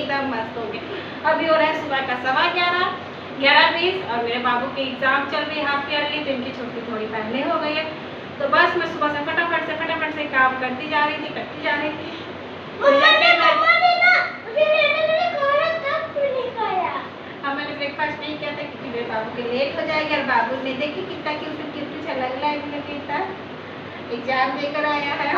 एकदम मस्त हो गए। अभी हो रहा है सुबह का 11:15 और मेरे बाबू के एग्जाम चल रही है हाफ ईयरली, तो इनकी छुट्टी थोड़ी पहले हो गई है। तो बस मैं सुबह से फटाफट से काम करती जा रही थी। हाँ, मैंने ब्रेकफास्ट नहीं किया था क्योंकि मेरे बाबू के लेट हो जाएगा। और बाबू ने देखी कितना क्यूट सा लग रहा है, कितना एग्जाम देकर आया है।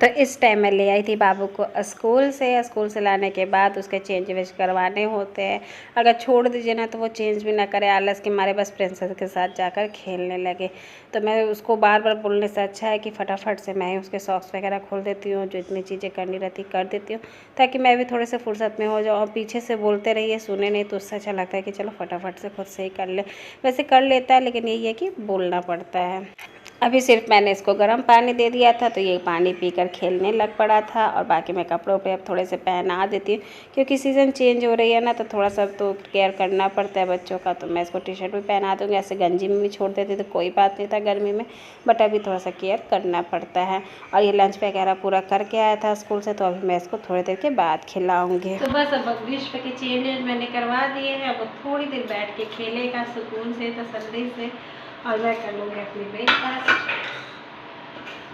तो इस टाइम मैं ले आई थी बाबू को स्कूल से लाने के बाद उसके चेंज वेज करवाने होते हैं। अगर छोड़ दीजिए ना तो वो चेंज भी ना करे, आलस के मारे बस प्रिंसेस के साथ जाकर खेलने लगे। तो मैं उसको बार बार बोलने से अच्छा है कि फटाफट से मैं उसके सॉक्स वगैरह खोल देती हूँ, जो इतनी चीज़ें करनी रहती कर देती हूँ, ताकि मैं भी थोड़े से फुर्सत में हो जाऊँ। और पीछे से बोलते रहिए, सुने नहीं तो उससे अच्छा लगता है कि चलो फटाफट से खुद से ही कर ले। वैसे कर लेता है, लेकिन यही है कि बोलना पड़ता है। अभी सिर्फ मैंने इसको गर्म पानी दे दिया था तो ये पानी पीकर खेलने लग पड़ा था। और बाकी मैं कपड़ों पे अब थोड़े से पहना देती हूँ, क्योंकि सीज़न चेंज हो रही है ना, तो थोड़ा सा तो केयर करना पड़ता है बच्चों का। तो मैं इसको टी शर्ट भी पहना दूँगी, ऐसे गंजी में भी छोड़ देती तो कोई बात नहीं था गर्मी में, बट अभी थोड़ा सा केयर करना पड़ता है। और ये लंच वगैरह पूरा करके आया था स्कूल से, तो अभी मैं इसको थोड़ी देर के बाद खिलाऊँगी। तो बस अब विश्व के चेंजेस मैंने करवा दिए हैं। अब थोड़ी देर बैठ के खेलेगा सुकून से, तसल्ली से, और मैं कर लूँगी अपनी ब्रेकफास्ट।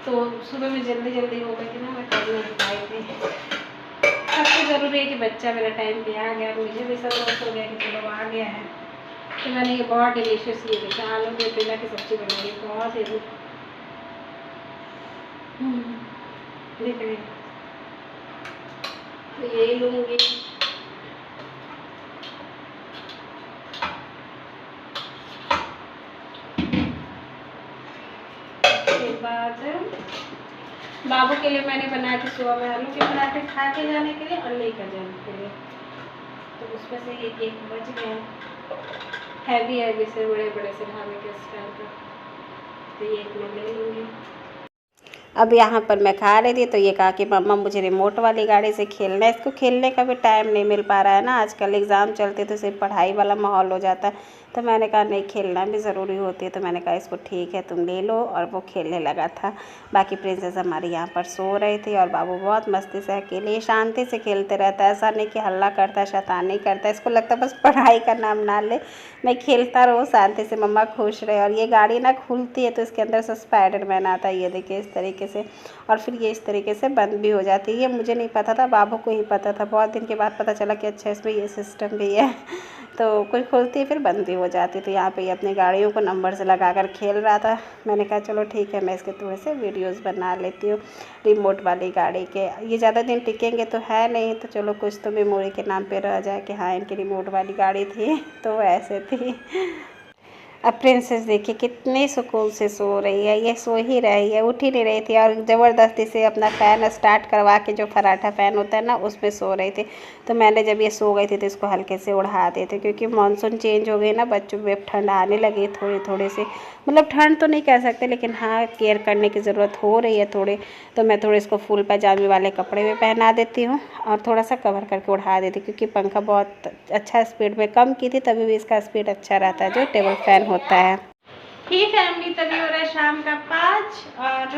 तो सुबह में जल्दी हो गई थी ना, मैं कर नहीं पाई थी। सबसे ज़रूरी है कि बच्चा मेरा टाइम पे आ गया, मुझे भी सब रोज हो गया कि चलो आ गया है। तो मैंने ये बहुत डिलीशियस ये देखा, आलू के पेला की सब्ज़ी बनाई, बहुत ही देख रही। तो यही लूँगी। उसके बाद बाबू के लिए मैंने बनाए थे सुबह में आलू के पराठे, खा के जाने के लिए और लेकर जाने के लिए। तो उसमें से ये एक बच गया, हैवी से बड़े से ढाबे के स्टाइल का, तो ये एक मैं ले लूँगी। अब यहाँ पर मैं खा रही थी तो ये कहा कि मम्मा मुझे रिमोट वाली गाड़ी से खेलना है। इसको खेलने का भी टाइम नहीं मिल पा रहा है ना, आजकल एग्ज़ाम चलते तो सिर्फ पढ़ाई वाला माहौल हो जाता है। तो मैंने कहा नहीं, खेलना भी ज़रूरी होती है। तो मैंने कहा इसको ठीक है तुम ले लो, और वो खेलने लगा था। बाकी प्रिंसेस हमारी यहाँ पर सो रही थी और बाबू बहुत मस्ती से अकेले शांति से खेलते रहता है। ऐसा नहीं कि हल्ला करता है, शैतानी करता है, इसको लगता है बस पढ़ाई का नाम ना ले, मैं खेलता रहूँ शांति से, मम्मा खुश रहे। और ये गाड़ी ना खुलती है तो इसके अंदर से स्पाइडरमैन आता है, ये देखिए इस तरीके से, और फिर ये इस तरीके से बंद भी हो जाती है। ये मुझे नहीं पता था, बाबू को ही पता था। बहुत दिन के बाद पता चला कि अच्छा इसमें ये सिस्टम भी है। तो कुछ खुलती है फिर बंद भी हो जाती। तो यहाँ पे ये अपनी गाड़ियों को नंबर से लगा कर खेल रहा था। मैंने कहा चलो ठीक है, मैं इसके थोड़े से वीडियोस बना लेती हूँ रिमोट वाली गाड़ी के। ये ज़्यादा दिन टिकेंगे तो है नहीं, तो चलो कुछ तो मेमोरी के नाम पे रह जाए कि हाँ इनकी रिमोट वाली गाड़ी थी। तो ऐसे थी। अब प्रिंसेस देखिए कितने सुकून से सो रही है, ये सो ही रही है, उठ ही नहीं रही थी। और ज़बरदस्ती से अपना फ़ैन स्टार्ट करवा के, जो फराठा फ़ैन होता है ना, उस पर सो रही थी। तो मैंने जब ये सो गई थी तो इसको हल्के से उड़ा दिए थे, क्योंकि मानसून चेंज हो गई ना, बच्चों में ठंड आने लगी थोड़ी सी। मतलब ठंड तो नहीं कह सकते, लेकिन हाँ केयर करने की ज़रूरत हो रही है थोड़ी। तो मैं थोड़े इसको फुल पैजामे वाले कपड़े भी पहना देती हूँ और थोड़ा सा कवर करके उड़ा देती हूँ, क्योंकि पंखा बहुत अच्छा स्पीड में कम की थी, तभी भी इसका स्पीड अच्छा रहता है, जो टेबल फैन होता है। ही फैमिली, तभी हो रहा है शाम का 5 और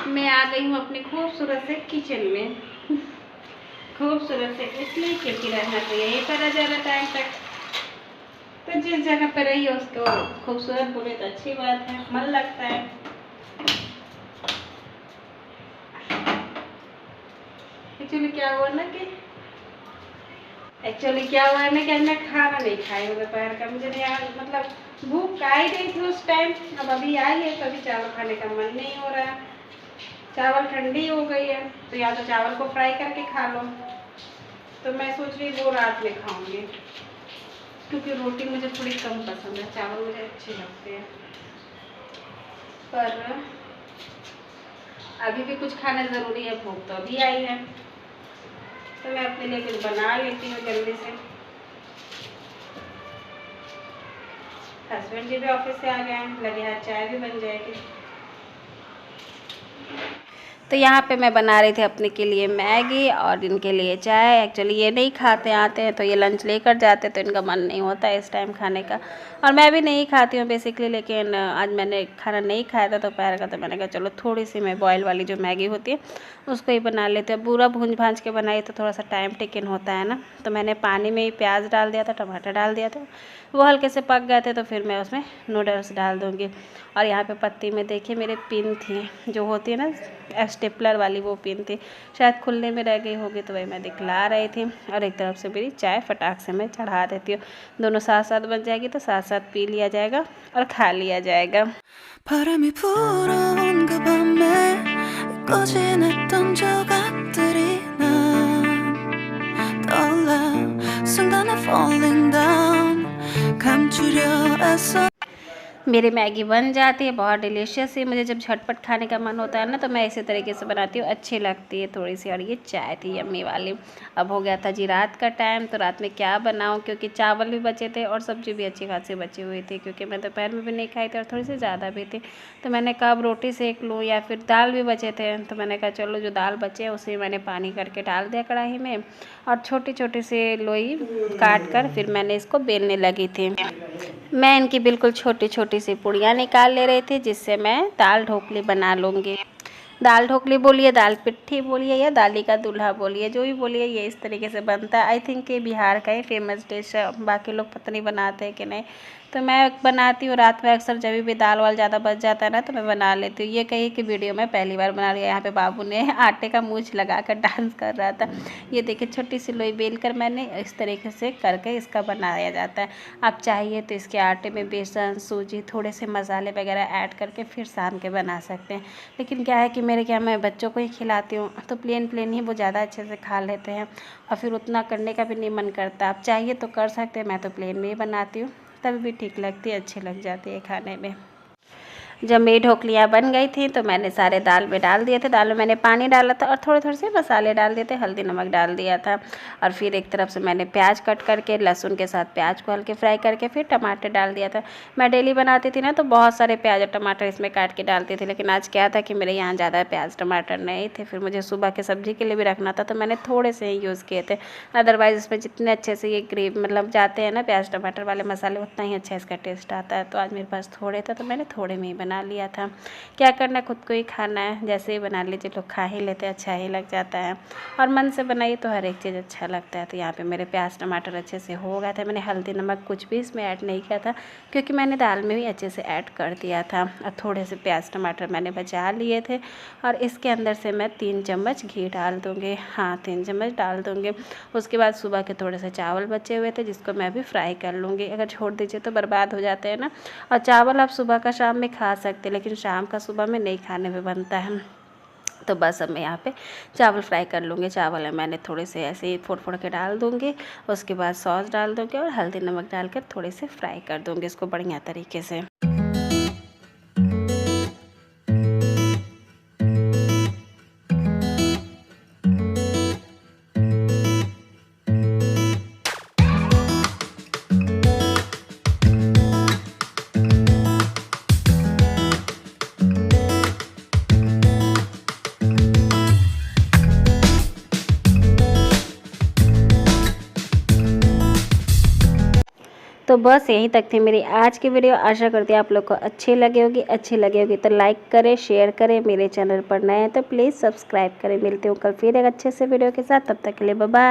मैं आ गई हूँ अपने खूबसूरत से किचन में। खूबसूरत से इसलिए क्योंकि रहना चाहिए यहीं पर ज़्यादा टाइम तक। तो जिस जगह पर रही है उसको खूबसूरत बोले तो अच्छी बात है, मन लगता है। एक्चुअली क्या हुआ ना कि मैं खाना नहीं खाई हूँ दोपहर का। मुझे नहीं मतलब भूख आ ही गई थी उस टाइम। अब अभी आई है तो अभी चावल खाने का मन नहीं हो रहा है। चावल ठंडी हो गई है, तो या तो चावल को फ्राई करके खा लो। तो मैं सोच रही वो रात में खाऊंगी, क्योंकि रोटी मुझे थोड़ी कम पसंद है, चावल मुझे अच्छे लगते हैं। पर अभी भी कुछ खाना ज़रूरी है, भूख तो अभी आई है, तो मैं अपने लिए कुछ बना लेती हूँ जल्दी से। हस्बैंड जी भी ऑफिस से आ गए हैं, लगे हाथ चाय भी बन जाएगी। तो यहाँ पे मैं बना रही थी अपने के लिए मैगी और इनके लिए चाय। एक्चुअली ये नहीं खाते, आते हैं तो ये लंच लेकर जाते, तो इनका मन नहीं होता है इस टाइम खाने का, और मैं भी नहीं खाती हूँ बेसिकली। लेकिन आज मैंने खाना नहीं खाया था दोपहर का, तो मैंने कहा चलो थोड़ी सी मैं बॉयल वाली जो मैगी होती है उसको ही बना लेते हैं। पूरा भूंज भांज के बनाई तो थोड़ा सा टाइम टेकन होता है ना। तो मैंने पानी में ही प्याज डाल दिया था, टमाटर डाल दिया था, वो हल्के से पक गए थे, तो फिर मैं उसमें नूडल्स डाल दूँगी। और यहाँ पे पत्ती में देखिए मेरे पिन थी, जो होती है ना स्टेपलर वाली, वो पिन थी, शायद खुलने में रह गई होगी, तो वही मैं दिखला रही थी। और एक तरफ से मेरी चाय फटाक से मैं चढ़ा देती हूँ। दोनों साथ साथ बन जाएगी तो साथ साथ पी लिया जाएगा और खा लिया जाएगा। 바람이 불어온 그 밤에 꺼진했던 조각들이 난 떠올라 순간에 falling down 감추려 애써 मेरी मैगी बन जाती है बहुत डिलीशियस ही। मुझे जब झटपट खाने का मन होता है ना, तो मैं इसी तरीके से बनाती हूँ, अच्छी लगती है थोड़ी सी। और ये चाय थी यम्मी वाली। अब हो गया था जी रात का टाइम, तो रात में क्या बनाऊँ, क्योंकि चावल भी बचे थे और सब्ज़ी भी अच्छी खासी बची हुई थी, क्योंकि मैं दोपहर में भी नहीं खाई थी और थोड़ी सी ज़्यादा भी थी। तो मैंने कहा अब रोटी सेक लूँ, या फिर दाल भी बचे थे, तो मैंने कहा चलो जो दाल बचे उसे मैंने पानी करके डाल दिया कढ़ाई में, और छोटी छोटी सी लोई काट कर फिर मैंने इसको बेलने लगी थी। मैं इनकी बिल्कुल छोटी छोटी सी पुड़ियाँ निकाल ले रही थी, जिससे मैं दाल ढोकली बना लूँगी। दाल ढोकली बोलिए, दाल पिट्ठी बोलिए, या दाली का दूल्हा बोलिए, जो भी बोलिए, ये इस तरीके से बनता है। आई थिंक ये बिहार का ही फेमस डिश है, बाकी लोग पता नहीं बनाते हैं कि नहीं। तो मैं बनाती हूँ रात में अक्सर, जब भी दाल वाल ज़्यादा बच जाता है ना, तो मैं बना लेती हूँ। ये कही कि वीडियो में पहली बार बना रही है। यहाँ पे बाबू ने आटे का मूछ लगा कर डांस कर रहा था। ये देखिए छोटी सी लोई बेल कर मैंने इस तरीके से करके इसका बनाया जाता है। आप चाहिए तो इसके आटे में बेसन, सूजी, थोड़े से मसाले वगैरह ऐड करके फिर सान के बना सकते हैं। लेकिन क्या है कि मेरे क्या, मैं बच्चों को ही खिलाती हूँ, तो प्लेन प्लेन ही वो ज़्यादा अच्छे से खा लेते हैं, और फिर उतना करने का भी नहीं मन करता। आप चाहिए तो कर सकते हैं, मैं तो प्लेन में ही बनाती हूँ, तभी भी ठीक लगती है, अच्छी लग जाती है खाने में। जब मेरी ढोकलियाँ बन गई थी तो मैंने सारे दाल में डाल दिए थे। दाल में मैंने पानी डाला था और थोड़े थोड़े से मसाले डाल दिए थे, हल्दी नमक डाल दिया था। और फिर एक तरफ से मैंने प्याज कट करके लहसुन के साथ प्याज को हल्के फ्राई करके फिर टमाटर डाल दिया था। मैं डेली बनाती थी ना, तो बहुत सारे प्याज और टमाटर इसमें काट के डालती थी, लेकिन आज क्या था कि मेरे यहाँ ज़्यादा प्याज टमाटर नहीं थे, फिर मुझे सुबह के सब्ज़ी के लिए भी रखना था, तो मैंने थोड़े से ही यूज़ किए थे। अदरवाइज़ इसमें जितने अच्छे से ये ग्रेवी मतलब जाते हैं ना प्याज टमाटर वाले मसाले, उतना ही अच्छा इसका टेस्ट आता है। तो आज मेरे पास थोड़े थे, तो मैंने थोड़े में ही बना लिया था। क्या करना, खुद को ही खाना है, जैसे ही बना लीजिए, लोग खा ही लेते हैं, अच्छा ही लग जाता है। और मन से बनाइए तो हर एक चीज़ अच्छा लगता है। तो यहाँ पे मेरे प्याज टमाटर अच्छे से हो गए थे। मैंने हल्दी नमक कुछ भी इसमें ऐड नहीं किया था, क्योंकि मैंने दाल में भी अच्छे से ऐड कर दिया था। और थोड़े से प्याज टमाटर मैंने बचा लिए थे, और इसके अंदर से मैं 3 चम्मच घी डाल दूँगी। हाँ, 3 चम्मच डाल दूँगी। उसके बाद सुबह के थोड़े से चावल बचे हुए थे, जिसको मैं भी फ्राई कर लूँगी। अगर छोड़ दीजिए तो बर्बाद हो जाते हैं ना। और चावल आप सुबह का शाम में खा सकते हैं, लेकिन शाम का सुबह में नहीं खाने में बनता है। तो बस अब मैं यहाँ पे चावल फ्राई कर लूँगी। चावल है मैंने थोड़े से ऐसे ही फोड़ फोड़ के डाल दूँगी। उसके बाद सॉस डाल दूँगी और हल्दी नमक डालकर थोड़े से फ्राई कर दूँगी इसको बढ़िया तरीके से। तो बस यहीं तक थी मेरी आज की वीडियो। आशा करती हूँ आप लोग को अच्छी लगी होगी तो लाइक करें, शेयर करें। मेरे चैनल पर नए हैं तो प्लीज़ सब्सक्राइब करें। मिलते हूँ कल फिर एक अच्छे से वीडियो के साथ, तब तक के लिए बाय बाय।